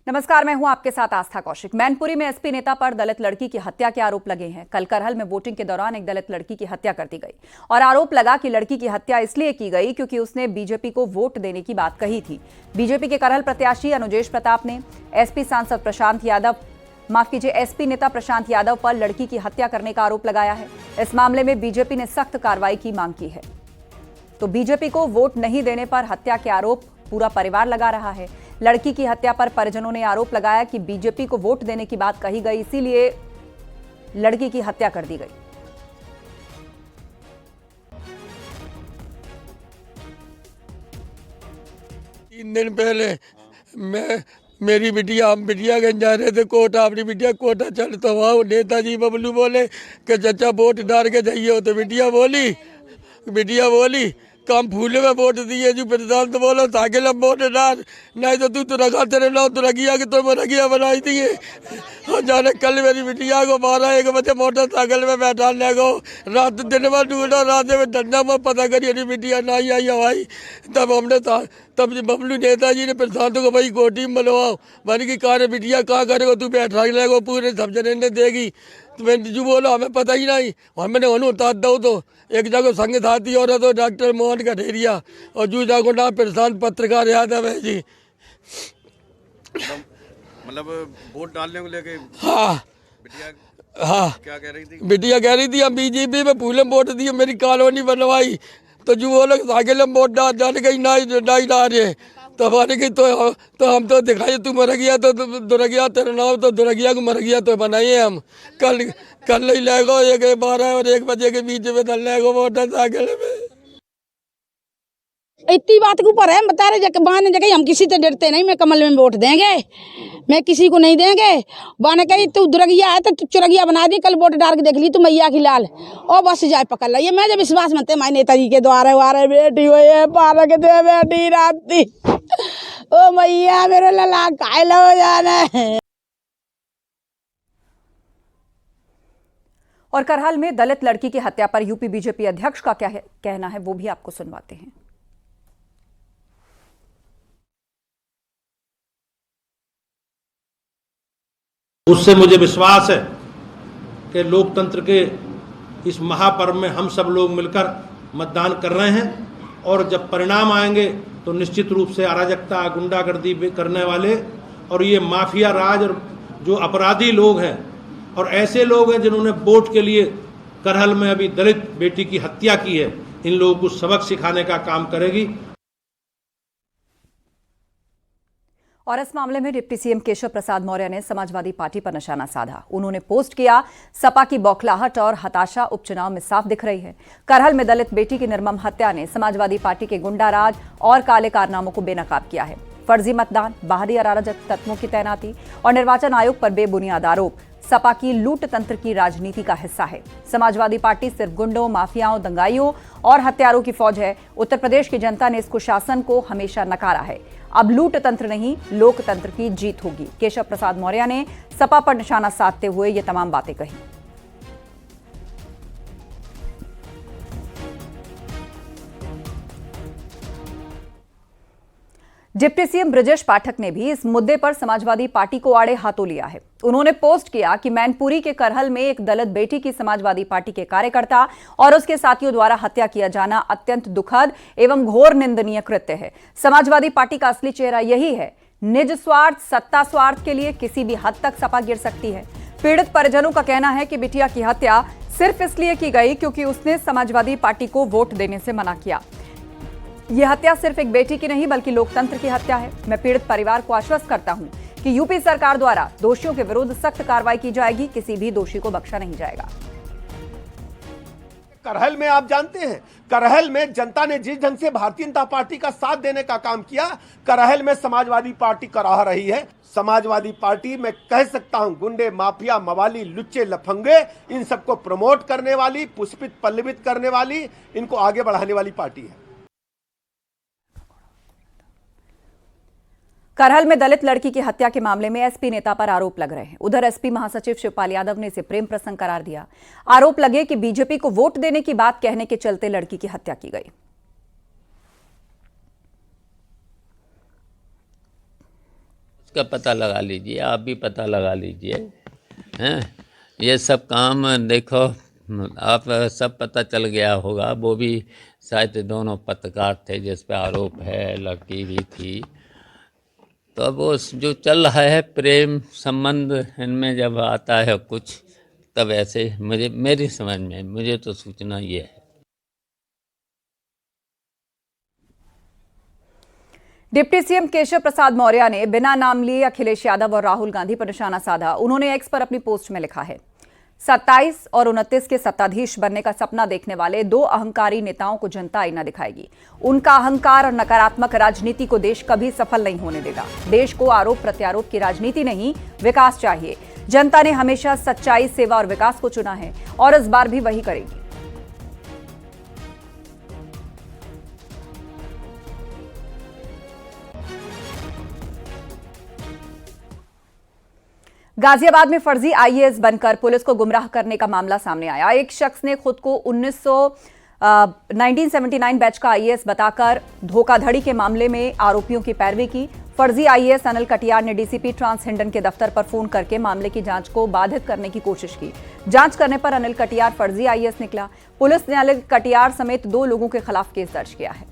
नमस्कार, मैं हूं आपके साथ आस्था कौशिक। मैनपुरी में एसपी नेता पर दलित लड़की की हत्या के आरोप लगे हैं। कल करहल में वोटिंग के दौरान एक दलित लड़की की हत्या कर दी गई और आरोप लगा कि लड़की की हत्या इसलिए की गई क्योंकि उसने बीजेपी को वोट देने की बात कही थी। बीजेपी के करहल प्रत्याशी अनुजेश प्रताप ने एसपी नेता प्रशांत यादव पर लड़की की हत्या करने का आरोप लगाया है। इस मामले में बीजेपी ने सख्त कार्रवाई की मांग की है। तो बीजेपी को वोट नहीं देने पर हत्या के आरोप पूरा परिवार लगा रहा है। लड़की की हत्या पर परिजनों ने आरोप लगाया कि बीजेपी को वोट देने की बात कही गई, इसीलिए लड़की की हत्या कर दी गई। 3 दिन पहले मेरी बिटिया गंज जा रहे थे कोटा, अपनी बिटिया कोटा चल तो वहाँ नेताजी बबलू बोले कि चाचा वोट डाल के जाइए। तो बिटिया बोली कम फूले में वोट दिए जो प्रधान तो बोलो ताकि हम वोट डाल, नहीं तो तू रखा तेरे नाम तो रगिया कि तो रगिया बनाई दिए। और जाने कल मेरी बिटिया को 12-1 बजे मोटरसाइकिल में बैठाने को रात दिन में ढूंढो, रात में डंडा में पता करिए बिटिया नहीं आई हवाई। तब बबलू नेताजी ने प्रशांत को भाई कोटी में मलवाओ, बन की कार बिटिया कहाँ करेगा तू बैठा लेगा पूरे सब जने ने देगी। तो मैंने जो बोला हमें पता ही नहीं, मैंने उतार दो। तो एक जगह संग साथी और तो डॉक्टर मोहन कठेरिया और जो जागो नाम प्रशांत पत्रकार यादव है जी। मतलब वोट डालने को लेके हाँ क्या कह रही थी? बिटिया कह रही थी हम बीजेपी में फूले वोट दिए, मेरी कॉलोनी बनवाई। तो जो वो लोग साइकिल में वोट डाल गई नहीं डाल रहे तो हमारे की तो हम तो दिखाई तू मर गया तो दुरगिया तेरा नाम तो दुरगिया को मर गया तो बनाइए हम कल ही ले गो 12 और 1 बजे के बीच में डल ले गो मोटरसाइकिल में। इतनी बात के ऊपर है बता रहे बाने जगह हम किसी से डरते नहीं। मैं कमल में वोट देंगे, मैं किसी को नहीं देंगे। बाने कही तू दुरगिया है तो तू चुरगिया बना दी, कल वोट डाल के देख ली तू मैया की लाल और बस जाए पकड़ ला। ये मैं जब विश्वास मनते माई नेताजी के द्वारे वारे बेटी हो ये पालक दे बेटी राती ओ मैया मेरे लला घायल हो जाना। और करहल में दलित लड़की की हत्या पर यूपी बीजेपी अध्यक्ष का क्या कहना है वो भी आपको सुनवाते हैं। उससे मुझे विश्वास है कि लोकतंत्र के इस महापर्व में हम सब लोग मिलकर मतदान कर रहे हैं और जब परिणाम आएंगे तो निश्चित रूप से अराजकता गुंडागर्दी करने वाले और ये माफिया राज और जो अपराधी लोग हैं और ऐसे लोग हैं जिन्होंने वोट के लिए करहल में अभी दलित बेटी की हत्या की है, इन लोगों को सबक सिखाने का काम करेगी। और इस मामले में डिप्टी सीएम केशव प्रसाद मौर्य ने समाजवादी पार्टी पर निशाना साधा। उन्होंने पोस्ट किया, सपा की बौखलाहट और हताशा उपचुनाव में साफ दिख रही है। करहल में दलित बेटी की निर्मम हत्या ने समाजवादी पार्टी के गुंडाराज और काले कारनामों को बेनकाब किया है। फर्जी मतदान, बाहरी अराजक तत्वों की तैनाती और निर्वाचन आयोग पर बेबुनियाद आरोप सपा की लूट तंत्र की राजनीति का हिस्सा है। समाजवादी पार्टी सिर्फ गुंडों, माफियाओं, दंगाइयों और हत्यारों की फौज है। उत्तर प्रदेश की जनता ने इस कुशासन को हमेशा नकारा है। अब लूट तंत्र नहीं, लोकतंत्र की जीत होगी। केशव प्रसाद मौर्य ने सपा पर निशाना साधते हुए ये तमाम बातें कही। डिप्टी सीएम ब्रजेश पाठक ने भी इस मुद्दे पर समाजवादी पार्टी को आड़े हाथों लिया है। उन्होंने पोस्ट किया कि मैनपुरी के करहल में एक दलित बेटी की समाजवादी पार्टी के कार्यकर्ता और उसके साथियों द्वारा हत्या किया जाना अत्यंत दुखद एवं घोर निंदनीय कृत्य है। समाजवादी पार्टी का असली चेहरा यही है। निज स्वार्थ, सत्ता स्वार्थ के लिए किसी भी हद तक सपा गिर सकती है। पीड़ित परिजनों का कहना है कि बिटिया की हत्या सिर्फ इसलिए की गई क्योंकि उसने समाजवादी पार्टी को वोट देने से मना किया। यह हत्या सिर्फ एक बेटी की नहीं बल्कि लोकतंत्र की हत्या है। मैं पीड़ित परिवार को आश्वस्त करता हूं कि यूपी सरकार द्वारा दोषियों के विरुद्ध सख्त कार्रवाई की जाएगी। किसी भी दोषी को बख्शा नहीं जाएगा। करहल में आप जानते हैं, करहल में जनता ने जिस ढंग से भारतीय जनता पार्टी का साथ देने का काम किया, करहल में समाजवादी पार्टी कराह रही है। समाजवादी पार्टी मैं कह सकता हूं गुंडे, माफिया, मवाली, लुच्चे, लफंगे, इन सबको प्रमोट करने वाली, पुष्पित पल्लवित करने वाली, इनको आगे बढ़ाने वाली पार्टी है। करहल में दलित लड़की की हत्या के मामले में एसपी नेता पर आरोप लग रहे हैं। उधर एसपी महासचिव शिवपाल यादव ने इसे प्रेम प्रसंग करार दिया। आरोप लगे कि बीजेपी को वोट देने की बात कहने के चलते लड़की की हत्या की गई। उसका पता लगा लीजिए, आप भी पता लगा लीजिए हैं। ये सब काम देखो, आप सब पता चल गया होगा। वो भी शायद दोनों पत्रकार थे जिस पे आरोप है, लड़की भी थी। तो अब वो जो चल रहा है प्रेम संबंध, इनमें जब आता है कुछ, तब ऐसे मेरी समझ में, मुझे तो सूचना ये है। डिप्टी सीएम केशव प्रसाद मौर्य ने बिना नाम लिए अखिलेश यादव और राहुल गांधी पर निशाना साधा। उन्होंने एक्स पर अपनी पोस्ट में लिखा है, 27 और 29 के सत्ताधीश बनने का सपना देखने वाले दो अहंकारी नेताओं को जनता आईना दिखाएगी। उनका अहंकार और नकारात्मक राजनीति को देश कभी सफल नहीं होने देगा। देश को आरोप प्रत्यारोप की राजनीति नहीं, विकास चाहिए। जनता ने हमेशा सच्चाई, सेवा और विकास को चुना है और इस बार भी वही करेगी। गाजियाबाद में फर्जी आईएएस बनकर पुलिस को गुमराह करने का मामला सामने आया। एक शख्स ने खुद को 1979 बैच का आईएएस बताकर धोखाधड़ी के मामले में आरोपियों की पैरवी की। फर्जी आईएएस अनिल कटियार ने डीसीपी ट्रांस हिंडन के दफ्तर पर फोन करके मामले की जांच को बाधित करने की कोशिश की। जांच करने पर अनिल कटियार फर्जी आईएएस निकला। पुलिस ने अनिल कटियार समेत 2 लोगों के खिलाफ केस दर्ज किया है।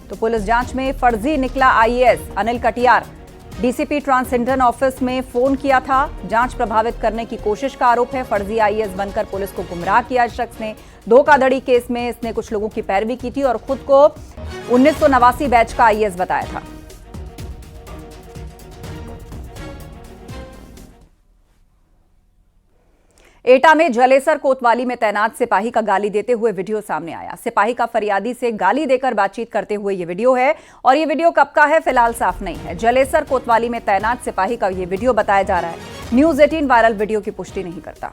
तो पुलिस जांच में फर्जी निकला IAS Anil Katiyar. DCP trans Hindon office में फोन किया था। जांच प्रभावित करने की कोशिश का आरोप है। फर्जी आईएएस बनकर पुलिस को गुमराह किया इस शख्स ने। धोखाधड़ी केस में इसने कुछ लोगों की पैरवी की थी और खुद को 1989 बैच का आईएएस बताया था। एटा में जलेसर कोतवाली में तैनात सिपाही का गाली देते हुए वीडियो सामने आया। सिपाही का फरियादी से गाली देकर बातचीत करते हुए ये वीडियो है और ये वीडियो कब का है फिलहाल साफ नहीं है। जलेसर कोतवाली में तैनात सिपाही का ये वीडियो बताया जा रहा है। न्यूज़ 18 वायरल वीडियो की पुष्टि नहीं करता।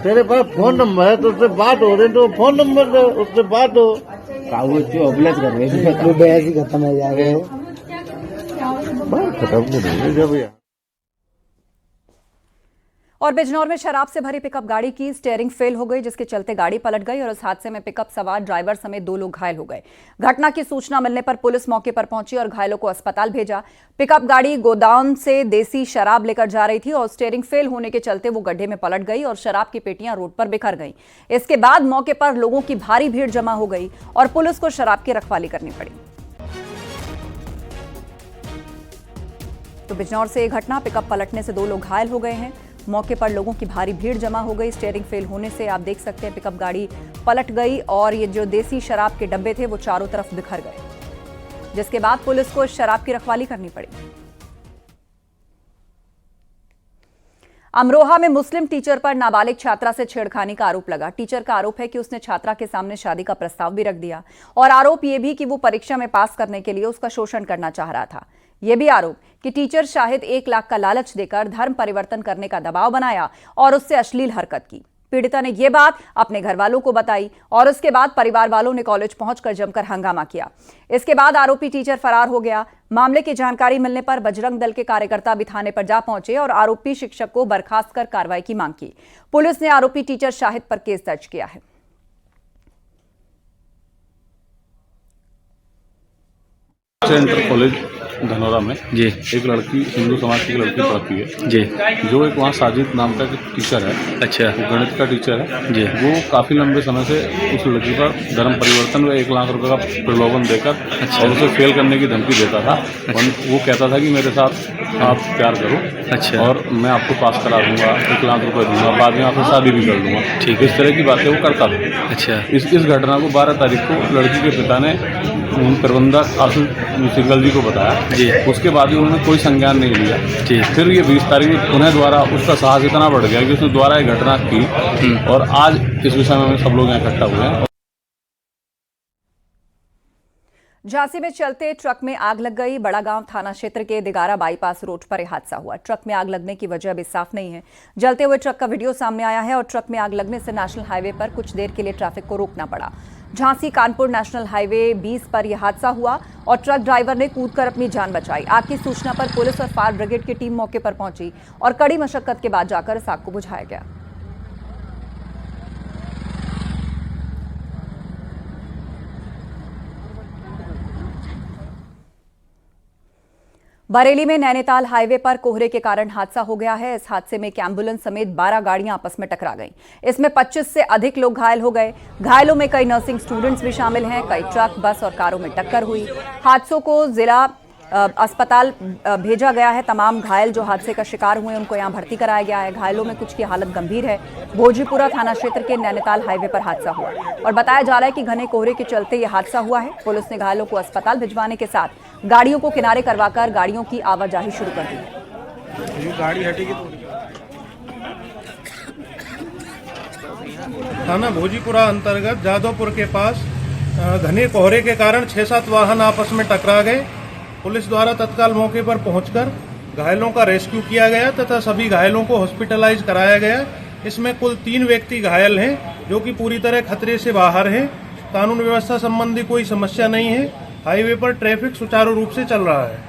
तेरे पास फोन नंबर है तो उससे बात हो रही, तो फोन नंबर दे, उससे बात हो। अबलेट कर रहे खत्म हो जाएगा, खत्म नहीं जब। और बिजनौर में शराब से भरी पिकअप गाड़ी की स्टीयरिंग फेल हो गई, जिसके चलते गाड़ी पलट गई और इस हादसे में पिकअप सवार ड्राइवर समेत 2 लोग घायल हो गए। घटना की सूचना मिलने पर पुलिस मौके पर पहुंची और घायलों को अस्पताल भेजा। पिकअप गाड़ी गोदाम से देसी शराब लेकर जा रही थी और स्टीयरिंग फेल होने के चलते वो गड्ढे में पलट गई और शराब की पेटियां रोड पर बिखर गईं। इसके बाद मौके पर लोगों की भारी भीड़ जमा हो गई और पुलिस को शराब की रखवाली करनी पड़ी। तो बिजनौर से यह घटना, पिकअप पलटने से 2 लोग घायल हो गए हैं। मौके पर लोगों की भारी भीड़ जमा हो गई। स्टीयरिंग फेल होने से आप देख सकते हैं पिकअप गाड़ी पलट गई और ये जो देसी शराब के डब्बे थे वो चारों तरफ बिखर गए, जिसके बाद पुलिस को इस शराब की रखवाली करनी पड़ी। अमरोहा में मुस्लिम टीचर पर नाबालिग छात्रा से छेड़खानी का आरोप लगा। टीचर का आरोप है कि उसने छात्रा के सामने शादी का प्रस्ताव भी रख दिया और आरोप यह भी कि वो परीक्षा में पास करने के लिए उसका शोषण करना चाह रहा था। यह भी आरोप कि टीचर शाहिद 1 लाख का लालच देकर धर्म परिवर्तन करने का दबाव बनाया और उससे अश्लील हरकत की। पीड़िता ने यह बात अपने घर वालों को बताई और उसके बाद परिवार वालों ने कॉलेज पहुंचकर जमकर हंगामा किया। इसके बाद आरोपी टीचर फरार हो गया। मामले की जानकारी मिलने पर बजरंग दल के कार्यकर्ता भी थाने पर जा पहुंचे और आरोपी शिक्षक को बर्खास्त कर कार्रवाई की मांग की। पुलिस ने आरोपी टीचर शाहिद पर केस दर्ज किया है। इंटर कॉलेज धनौरा में जी एक लड़की, हिंदू समाज की लड़की पढ़ती है जी, जो एक वहाँ साजिद नाम का टीचर है। अच्छा, वो गणित का टीचर है जी। वो काफ़ी लंबे समय से उस लड़की पर धर्म परिवर्तन व 1 लाख रुपए का प्रलोभन देकर और उसे फेल करने की धमकी देता था। वो कहता था कि मेरे साथ आप प्यार करो, अच्छा, और मैं आपको पास करा दूंगा, 1 लाख रुपए दूंगा, बाद में आपसे शादी भी कर दूंगा। ठीक, इस तरह की बातें वो करता था। अच्छा, इस घटना को 12 तारीख को लड़की के पिता ने प्रबंधक आशुष सिंगल जी को बताया जी। उसके बाद भी उन्होंने कोई संज्ञान नहीं लिया। ठीक, फिर ये 20 तारीख में उन्हें द्वारा उसका साहस इतना बढ़ गया कि उसने द्वारा ये घटना की और आज इस विषय में सब लोग यहाँ इकट्ठा हुए हैं। झांसी में चलते ट्रक में आग लग गई। बड़ागांव थाना क्षेत्र के दिगारा बाईपास रोड पर यह हादसा हुआ। ट्रक में आग लगने की वजह अभी साफ नहीं है। जलते हुए ट्रक का वीडियो सामने आया है और ट्रक में आग लगने से नेशनल हाईवे पर कुछ देर के लिए ट्रैफिक को रोकना पड़ा। झांसी कानपुर नेशनल हाईवे 20 पर यह हादसा हुआ और ट्रक ड्राइवर ने कूदकर अपनी जान बचाई। आग की सूचना पर पुलिस और फायर ब्रिगेड की टीम मौके पर पहुंची और कड़ी मशक्कत के बाद जाकर इस आग को बुझाया गया। बरेली में नैनीताल हाईवे पर कोहरे के कारण हादसा हो गया है। इस हादसे में एक एम्बुलेंस समेत 12 गाड़ियां आपस में टकरा गईं। इसमें 25 से अधिक लोग घायल हो गए। घायलों में कई नर्सिंग स्टूडेंट्स भी शामिल हैं। कई ट्रक, बस और कारों में टक्कर हुई। हादसों को जिला अस्पताल भेजा गया है। तमाम घायल जो हादसे का शिकार हुए उनको यहां भर्ती कराया गया है। घायलों में कुछ की हालत गंभीर है। भोजीपुरा थाना क्षेत्र के नैनीताल हाईवे पर हादसा हुआ और बताया जा रहा है कि घने कोहरे के चलते यह हादसा हुआ है। पुलिस ने घायलों को अस्पताल भिजवाने के साथ गाड़ियों को किनारे करवाकर गाड़ियों की आवाजाही शुरू कर दी है। गाड़ी हटेगी तो थाना भोजीपुरा अंतर्गत जादवपुर के पास घने कोहरे के कारण 6-7 वाहन आपस में टकरा गए। पुलिस द्वारा तत्काल मौके पर पहुंचकर घायलों का रेस्क्यू किया गया तथा सभी घायलों को हॉस्पिटलाइज कराया गया। इसमें कुल 3 व्यक्ति घायल हैं जो कि पूरी तरह खतरे से बाहर हैं। कानून व्यवस्था संबंधी कोई समस्या नहीं है। हाईवे पर ट्रैफिक सुचारू रूप से चल रहा है।